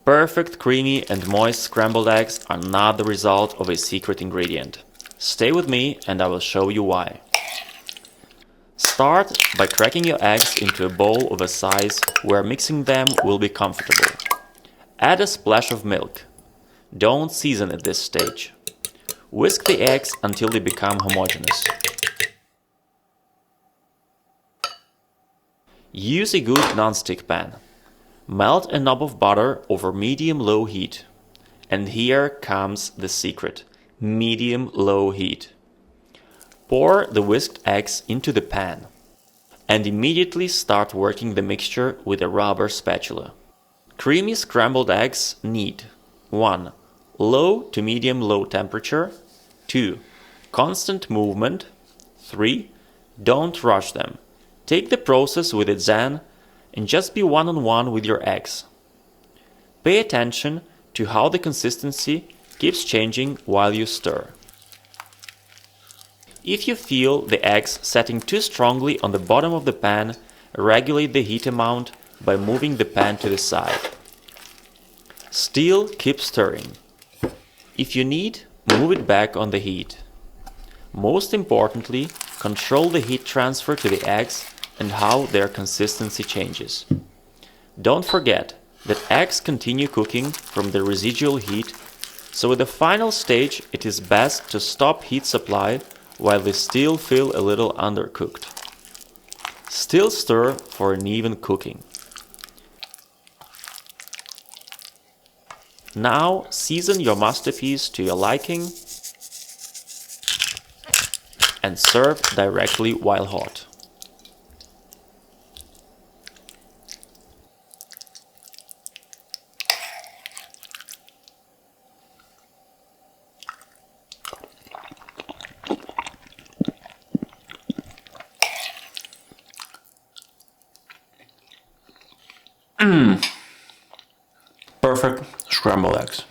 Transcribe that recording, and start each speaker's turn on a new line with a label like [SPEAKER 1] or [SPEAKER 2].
[SPEAKER 1] Perfect, creamy and moist scrambled eggs are not the result of a secret ingredient. Stay with me and I will show you why. Start by cracking your eggs into a bowl of a size where mixing them will be comfortable. Add a splash of milk. Don't season at this stage. Whisk the eggs until they become homogeneous. Use a good non-stick pan. Melt a knob of butter over medium-low heat. And here comes the secret: medium-low heat. Pour the whisked eggs into the pan. And immediately start working the mixture with a rubber spatula. Creamy scrambled eggs need 1. Low to medium-low temperature. 2. Constant movement. 3. Don't rush them. Take the process with a zen and just be one-on-one with your eggs. Pay attention to how the consistency keeps changing while you stir. If you feel the eggs setting too strongly on the bottom of the pan, regulate the heat amount by moving the pan to the side. Still keep stirring. If you need, move it back on the heat. Most importantly, control the heat transfer to the eggs and how their consistency changes. Don't forget that eggs continue cooking from the residual heat, so at the final stage it is best to stop heat supply while they still feel a little undercooked. Still stir for an even cooking. Now season your masterpiece to your liking and serve directly while hot. Perfect scrambled eggs.